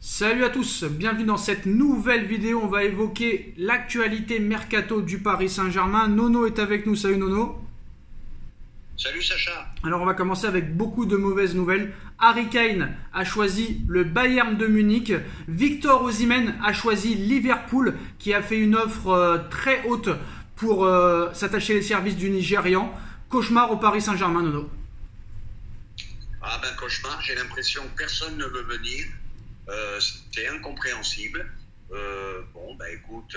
Salut à tous, bienvenue dans cette nouvelle vidéo. On va évoquer l'actualité mercato du Paris Saint-Germain. Nono est avec nous, salut Nono. Salut Sacha. Alors on va commencer avec beaucoup de mauvaises nouvelles. Harry Kane a choisi le Bayern de Munich. Victor Osimhen a choisi Liverpool qui a fait une offre très haute pour s'attacher les services du Nigérian. Cauchemar au Paris Saint-Germain, Nono. Ah ben cauchemar, j'ai l'impression que personne ne veut venir. C'est incompréhensible. Écoute,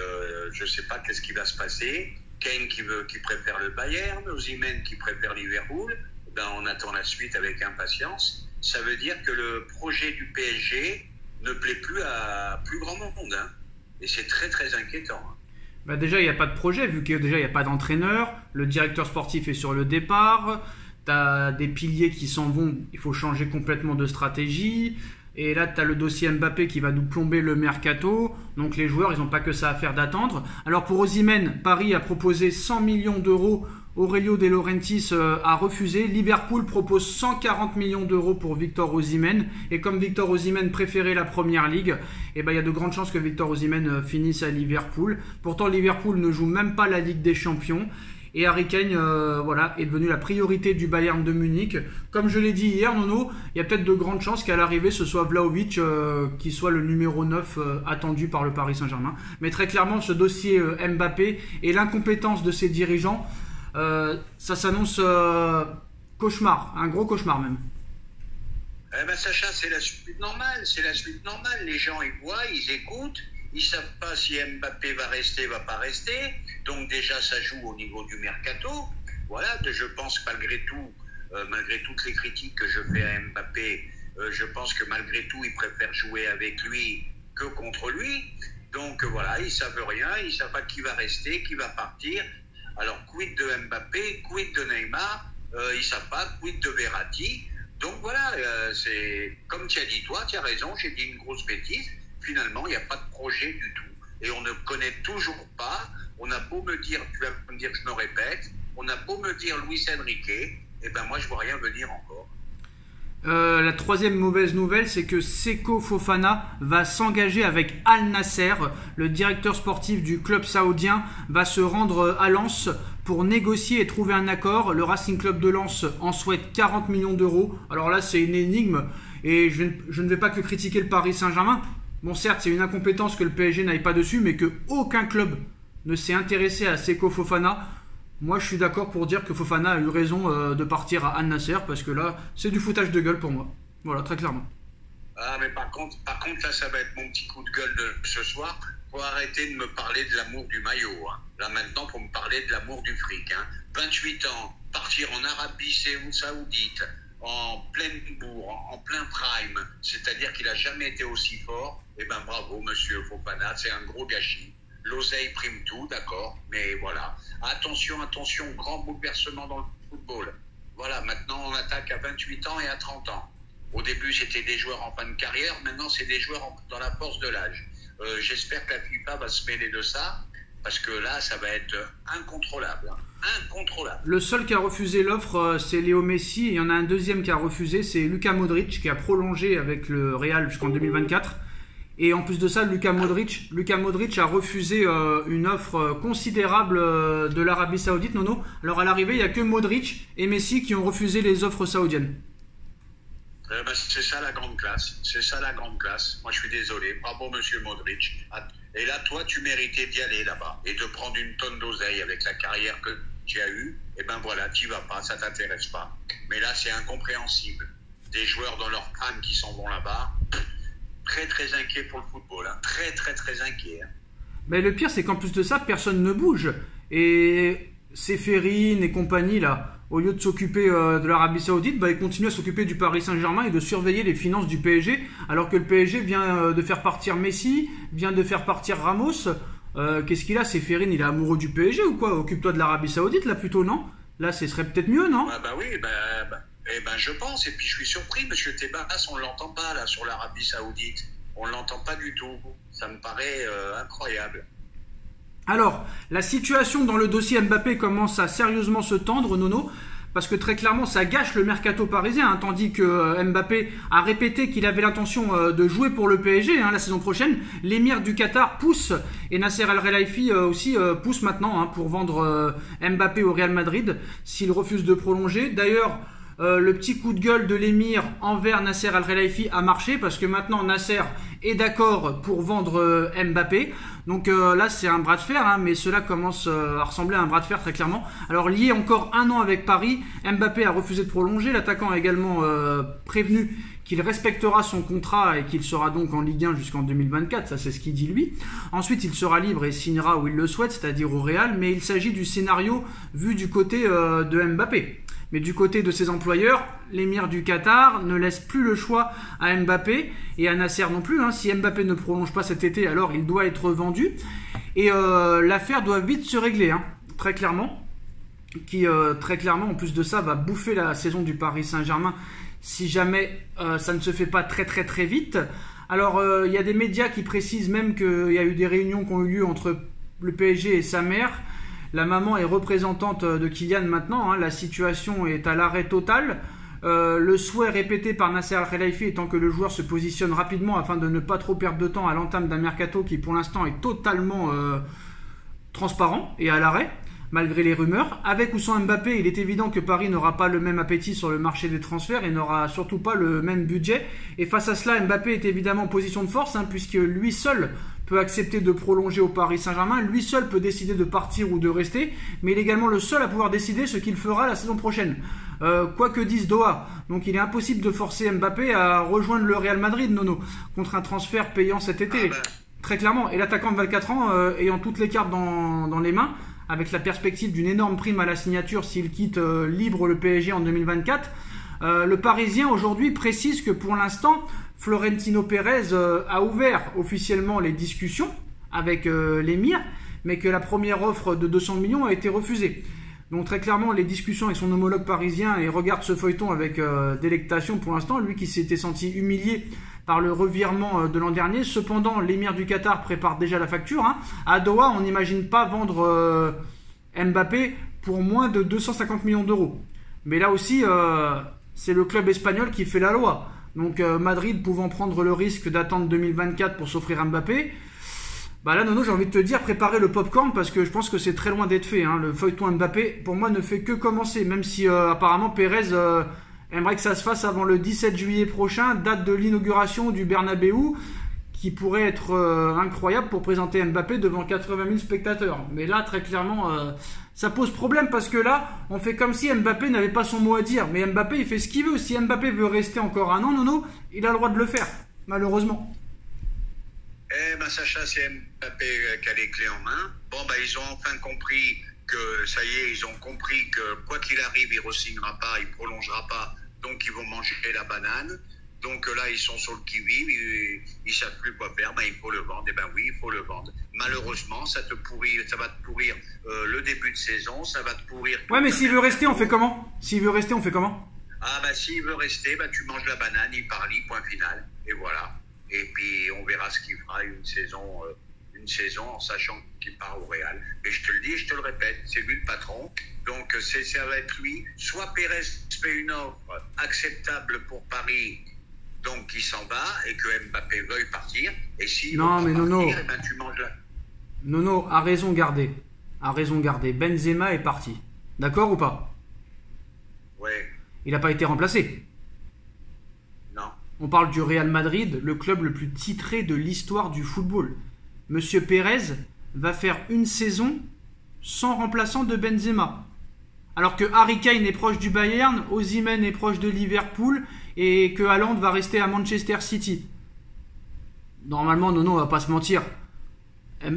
je sais pas qu'est-ce qui va se passer. Kane qui préfère le Bayern, Osimhen qui préfère Liverpool. Ben, on attend la suite avec impatience. Ça veut dire que le projet du PSG ne plaît plus à plus grand monde. Hein. Et c'est très très inquiétant. Bah déjà, il n'y a pas de projet, vu qu'il n'y a pas d'entraîneur. Le directeur sportif est sur le départ. Tu as des piliers qui s'en vont. Il faut changer complètement de stratégie. Et là, tu as le dossier Mbappé qui va nous plomber le mercato. Donc les joueurs, ils n'ont pas que ça à faire d'attendre. Alors pour Osimhen, Paris a proposé 100 millions d'euros. Aurelio De Laurentiis a refusé. Liverpool propose 140 millions d'euros pour Victor Osimhen. Et comme Victor Osimhen préférait la Première Ligue, il y a de grandes chances que Victor Osimhen finisse à Liverpool. Pourtant, Liverpool ne joue même pas la Ligue des Champions. Et Harry Kane est devenu la priorité du Bayern de Munich. Comme je l'ai dit hier, Nono, il y a peut-être de grandes chances qu'à l'arrivée, ce soit Vlahovic qui soit le numéro 9 attendu par le Paris Saint-Germain. Mais très clairement, ce dossier Mbappé et l'incompétence de ses dirigeants, ça s'annonce cauchemar, un gros cauchemar même. Eh ben Sacha, c'est la suite normale. Les gens, ils voient, ils écoutent. Ils savent pas si Mbappé va rester, va pas rester. Donc déjà, ça joue au niveau du mercato. Voilà, je pense malgré tout, malgré toutes les critiques que je fais à Mbappé, je pense que malgré tout, ils préfèrent jouer avec lui que contre lui. Donc voilà, ils savent rien, ils savent pas qui va rester, qui va partir. Alors quid de Mbappé, quid de Neymar, ils savent pas, quid de Verratti. Donc voilà, c'est comme tu as dit toi, tu as raison, j'ai dit une grosse bêtise. Finalement, il n'y a pas de projet du tout. Et on ne connaît toujours pas. On a beau me dire, tu vas me dire que je me répète, on a beau me dire Luis Enrique, et ben moi je ne vois rien venir encore. La troisième mauvaise nouvelle, c'est que Seko Fofana va s'engager avec Al Nasser. Le directeur sportif du club saoudien va se rendre à Lens pour négocier et trouver un accord. Le Racing Club de Lens en souhaite 40 millions d'euros. Alors là, c'est une énigme et je ne vais pas que critiquer le Paris Saint-Germain. Bon, certes, c'est une incompétence que le PSG n'aille pas dessus, mais qu'aucun club ne s'est intéressé à Seko Fofana. Moi, je suis d'accord pour dire que Fofana a eu raison de partir à Al Nasser, parce que là, c'est du foutage de gueule pour moi. Voilà, très clairement. Ah, mais par contre, là, ça va être mon petit coup de gueule de ce soir. Faut arrêter de me parler de l'amour du maillot. Hein. Là, maintenant, faut me parler de l'amour du fric. Hein. 28 ans, partir en Arabie Saoudite, en pleine bourre, en plein prime, c'est-à-dire qu'il n'a jamais été aussi fort, eh ben bravo monsieur Fofana, c'est un gros gâchis. L'oseille prime tout, d'accord, mais voilà. Attention, grand bouleversement dans le football. Voilà, maintenant on attaque à 28 ans et à 30 ans. Au début c'était des joueurs en fin de carrière, maintenant c'est des joueurs dans la force de l'âge. J'espère que la FIFA va se mêler de ça, parce que là ça va être incontrôlable. Incontrôlable. Le seul qui a refusé l'offre, c'est Léo Messi. Il y en a un deuxième qui a refusé, c'est Luka Modric, qui a prolongé avec le Real jusqu'en 2024. Et en plus de ça, Luka Modric a refusé une offre considérable de l'Arabie Saoudite, Nono. Alors à l'arrivée, il n'y a que Modric et Messi qui ont refusé les offres saoudiennes. C'est ça la grande classe. Moi, je suis désolé. Bravo, monsieur Modric. Et là, toi, tu méritais d'y aller là-bas et de prendre une tonne d'oseille avec la carrière que tu as eue. Et ben voilà, tu vas pas, ça t'intéresse pas. Mais là, c'est incompréhensible. Des joueurs dans leur crâne qui s'en vont là-bas. Très, très inquiet pour le football. Hein. Très, très, très inquiet. Hein. Mais le pire, c'est qu'en plus de ça, personne ne bouge. Et Séphérine et compagnie, là, au lieu de s'occuper de l'Arabie Saoudite, ils continuent à s'occuper du Paris Saint-Germain et de surveiller les finances du PSG, alors que le PSG vient de faire partir Messi, vient de faire partir Ramos. Qu'est-ce qu'il a, Séphérine? Il est amoureux du PSG ou quoi? Occupe-toi de l'Arabie Saoudite, là, plutôt, non? Là, ce serait peut-être mieux, non? Oui, je pense. Et puis, je suis surpris, monsieur Tebas, on ne l'entend pas, là, sur l'Arabie Saoudite. On ne l'entend pas du tout. Ça me paraît incroyable. Alors, la situation dans le dossier Mbappé commence à sérieusement se tendre, Nono, parce que très clairement ça gâche le mercato parisien, hein, tandis que Mbappé a répété qu'il avait l'intention de jouer pour le PSG la saison prochaine. L'émir du Qatar pousse, et Nasser Al-Khelaifi aussi pousse maintenant pour vendre Mbappé au Real Madrid s'il refuse de prolonger. D'ailleurs, le petit coup de gueule de l'émir envers Nasser Al-Khelaifi a marché, parce que maintenant Nasser est d'accord pour vendre Mbappé. Donc là c'est un bras de fer, mais cela commence à ressembler à un bras de fer très clairement. Alors lié encore un an avec Paris, Mbappé a refusé de prolonger. L'attaquant a également prévenu qu'il respectera son contrat et qu'il sera donc en Ligue 1 jusqu'en 2024, ça c'est ce qu'il dit lui. Ensuite il sera libre et signera où il le souhaite, c'est-à-dire au Real, mais il s'agit du scénario vu du côté de Mbappé. Mais du côté de ses employeurs, l'émir du Qatar ne laisse plus le choix à Mbappé et à Nasser non plus. Si Mbappé ne prolonge pas cet été, alors il doit être vendu. Et l'affaire doit vite se régler, très clairement. Qui, très clairement, en plus de ça, va bouffer la saison du Paris Saint-Germain si jamais ça ne se fait pas très très très vite. Alors, il y a des médias qui précisent même qu'il y a eu des réunions qui ont eu lieu entre le PSG et sa mère. La maman est représentante de Kylian maintenant, la situation est à l'arrêt total. Le souhait répété par Nasser Al-Khelaifi étant que le joueur se positionne rapidement afin de ne pas trop perdre de temps à l'entame d'un mercato qui pour l'instant est totalement transparent et à l'arrêt, malgré les rumeurs. Avec ou sans Mbappé, il est évident que Paris n'aura pas le même appétit sur le marché des transferts et n'aura surtout pas le même budget. Et face à cela, Mbappé est évidemment en position de force, puisque lui seul peut accepter de prolonger au Paris Saint-Germain, lui seul peut décider de partir ou de rester, mais il est également le seul à pouvoir décider ce qu'il fera la saison prochaine. Quoi que dise Doha, donc il est impossible de forcer Mbappé à rejoindre le Real Madrid, Nono, contre un transfert payant cet été, très clairement. Et l'attaquant de 24 ans, ayant toutes les cartes dans les mains, avec la perspective d'une énorme prime à la signature s'il quitte libre le PSG en 2024, le Parisien aujourd'hui précise que pour l'instant, Florentino Pérez a ouvert officiellement les discussions avec l'émir, mais que la première offre de 200 millions a été refusée. Donc très clairement, les discussions avec son homologue parisien, et regarde ce feuilleton avec délectation pour l'instant, lui qui s'était senti humilié par le revirement de l'an dernier. Cependant, l'émir du Qatar prépare déjà la facture. À Doha, on n'imagine pas vendre Mbappé pour moins de 250 millions d'euros. Mais là aussi, c'est le club espagnol qui fait la loi. Donc Madrid pouvant prendre le risque d'attendre 2024 pour s'offrir Mbappé, là Nono, j'ai envie de te dire, préparez le popcorn, parce que je pense que c'est très loin d'être fait. Le feuilleton Mbappé, pour moi, ne fait que commencer, même si apparemment Pérez aimerait que ça se fasse avant le 17 juillet prochain, date de l'inauguration du Bernabeu, qui pourrait être incroyable pour présenter Mbappé devant 80 000 spectateurs. Mais là, très clairement, ça pose problème, parce que là, on fait comme si Mbappé n'avait pas son mot à dire. Mais Mbappé, il fait ce qu'il veut. Si Mbappé veut rester encore un an, Nono, il a le droit de le faire, malheureusement. Sacha, c'est Mbappé qui a les clés en main. Ils ont enfin compris que, ça y est, ils ont compris que quoi qu'il arrive, il ne re-signera pas, il ne prolongera pas, donc ils vont manger la banane. Donc là, ils sont sur le qui-vive, ils ne savent plus quoi faire, il faut le vendre. Oui, il faut le vendre. Malheureusement, ça va te pourrir le début de saison, ça va te pourrir... Ouais, mais s'il veut rester, on fait comment? S'il veut rester, on fait comment? S'il veut rester, tu manges la banane, il parlit, point final, et voilà. Et puis, on verra ce qu'il fera une saison en sachant qu'il part au Real. Mais je te le dis, je te le répète, c'est lui le patron. Donc, ça va être lui. Soit Pérez fait une offre acceptable pour Paris, donc il s'en va, et que Mbappé veuille partir. Et s'il veut pas partir, tu manges la... Nono a raison gardée. Benzema est parti. D'accord ou pas? Ouais. Il n'a pas été remplacé. On parle du Real Madrid, le club le plus titré de l'histoire du football. Monsieur Pérez va faire une saison sans remplaçant de Benzema. Alors que Harry Kane est proche du Bayern, Osimhen est proche de Liverpool et que Haaland va rester à Manchester City. Normalement, Nono, on va pas se mentir.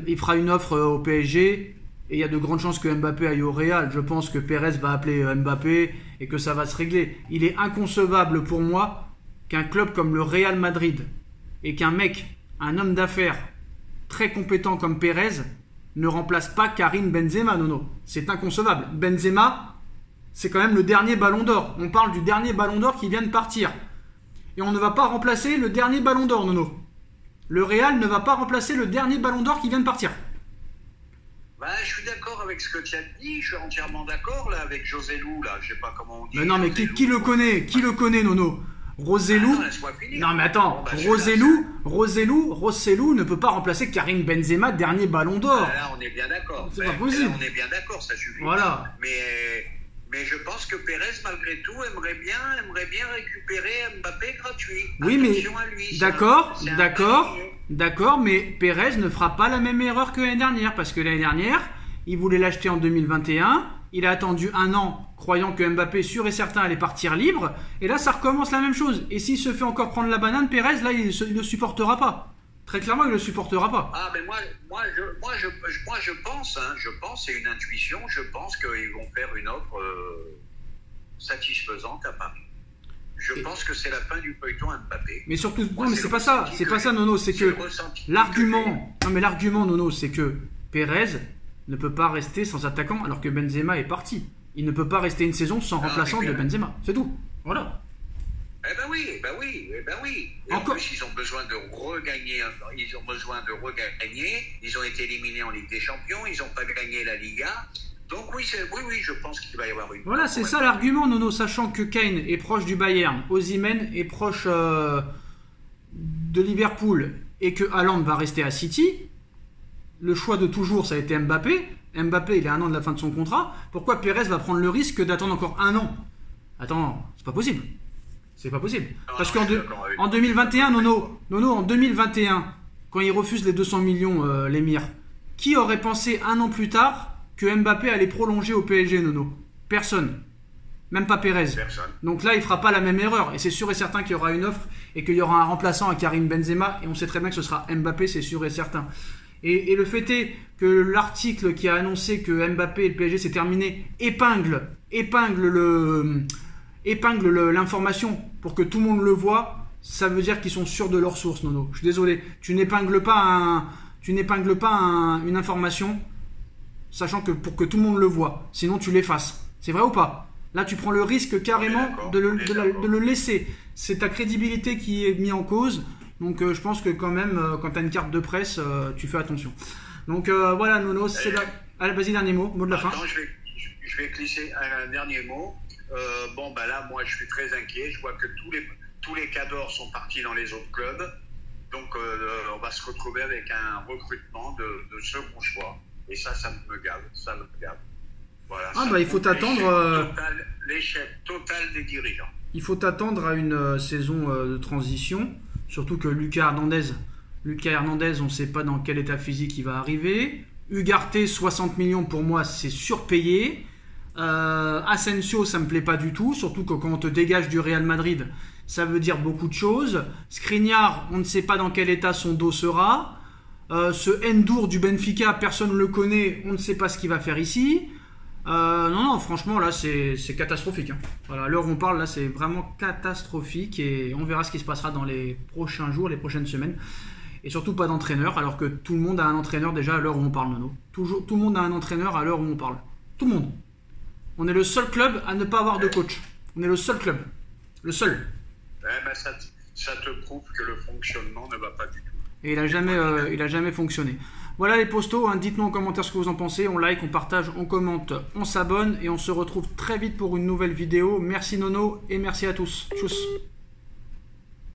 Il fera une offre au PSG et il y a de grandes chances que Mbappé aille au Real. Je pense que Pérez va appeler Mbappé et que ça va se régler. Il est inconcevable pour moi qu'un club comme le Real Madrid et qu'un mec, un homme d'affaires très compétent comme Pérez ne remplace pas Karim Benzema, Nono. C'est inconcevable. Benzema, c'est quand même le dernier ballon d'or. On parle du dernier ballon d'or qui vient de partir. Et on ne va pas remplacer le dernier ballon d'or, Nono. Le Real ne va pas remplacer le dernier ballon d'or qui vient de partir. Bah, je suis d'accord avec ce que tu as dit, je suis entièrement d'accord là avec José Lou, là, je sais pas comment on dit. Mais non, mais qui le connaît? Qui le connaît, Nono? Rossellou? Non, laisse-moi finir. Non, mais attends, Bon, bah, Rossellou ne peut pas remplacer Karim Benzema, dernier ballon d'or. Là, on est bien d'accord. C'est pas possible. Là, on est bien d'accord, ça suffit. Voilà. Mais je pense que Pérez, malgré tout, aimerait bien récupérer Mbappé gratuit. Oui, mais Attention à lui, d'accord, mais Pérez ne fera pas la même erreur que l'année dernière, parce que l'année dernière, il voulait l'acheter en 2021, il a attendu un an, croyant que Mbappé, sûr et certain, allait partir libre, et là, ça recommence la même chose. Et s'il se fait encore prendre la banane, Pérez, là, il ne le supportera pas. Très clairement, il ne le supportera pas. Ah, mais moi, je pense, c'est une intuition, je pense qu'ils vont faire une offre satisfaisante à Paris. Je pense que c'est la fin du feuilleton Mbappé. Mais surtout, non, mais c'est pas ça, Nono, c'est que l'argument, Nono, c'est que Pérez ne peut pas rester sans attaquant alors que Benzema est parti. Il ne peut pas rester une saison sans remplaçant de Benzema. C'est tout. Voilà. Eh ben oui. Et en plus, ils ont besoin de regagner. Ils ont été éliminés en Ligue des Champions. Ils n'ont pas gagné la Liga. Donc oui, je pense qu'il va y avoir une... Voilà, c'est ça l'argument, Nono, sachant que Kane est proche du Bayern, Osimhen est proche de Liverpool et que Haaland va rester à City. Le choix de toujours, ça a été Mbappé. Mbappé, il est à un an de la fin de son contrat. Pourquoi Pérez va prendre le risque d'attendre encore un an? Attends, c'est pas possible. C'est pas possible. Parce qu'en 2021, Nono, en 2021, quand il refuse les 200 millions, l'émir, qui aurait pensé un an plus tard que Mbappé allait prolonger au PSG, Nono? Personne. Même pas Pérez. Personne. Donc là, il fera pas la même erreur. Et c'est sûr et certain qu'il y aura une offre et qu'il y aura un remplaçant à Karim Benzema. Et on sait très bien que ce sera Mbappé, c'est sûr et certain. Et le fait est que l'article qui a annoncé que Mbappé et le PSG c'est terminé épingle l'information pour que tout le monde le voit. Ça veut dire qu'ils sont sûrs de leur source, Nono. Je suis désolé. Tu n'épingles pas une information sachant que pour que tout le monde le voit. Sinon, tu l'effaces. C'est vrai ou pas? Là, tu prends le risque carrément de le laisser. C'est ta crédibilité qui est mise en cause. Donc, je pense que quand même, quand tu as une carte de presse, tu fais attention. Donc, voilà, Nono, c'est là. Allez, vas-y, dernier mot de la fin. Je vais glisser un dernier mot. Là, moi, je suis très inquiet. Je vois que tous les cadors sont partis dans les autres clubs. Donc, on va se retrouver avec un recrutement de second choix. Et ça me gave. Voilà, il faut t'attendre. L'échec total des dirigeants. Il faut t'attendre à une saison de transition. Surtout que Lucas Hernandez, on ne sait pas dans quel état physique il va arriver. Ugarte, 60 millions pour moi, c'est surpayé. Asensio, ça me plaît pas du tout. Surtout que quand on te dégage du Real Madrid, ça veut dire beaucoup de choses. Skriniar, on ne sait pas dans quel état son dos sera. Ce Ndour du Benfica, personne ne le connaît, on ne sait pas ce qu'il va faire ici. Non, franchement, là, c'est catastrophique. Hein. Voilà, à l'heure où on parle, là, c'est vraiment catastrophique et on verra ce qui se passera dans les prochains jours, les prochaines semaines. Et surtout pas d'entraîneur, alors que tout le monde a un entraîneur déjà à l'heure où on parle, Nono. Tout le monde a un entraîneur à l'heure où on parle. Tout le monde. On est le seul club à ne pas avoir de coach. On est le seul club. Le seul. Ça te prouve que le fonctionnement ne va pas du tout. Et il a jamais fonctionné. Voilà les postos, hein. Dites-nous en commentaire ce que vous en pensez. On like, on partage, on commente, on s'abonne. Et on se retrouve très vite pour une nouvelle vidéo. Merci Nono et merci à tous. Tchuss.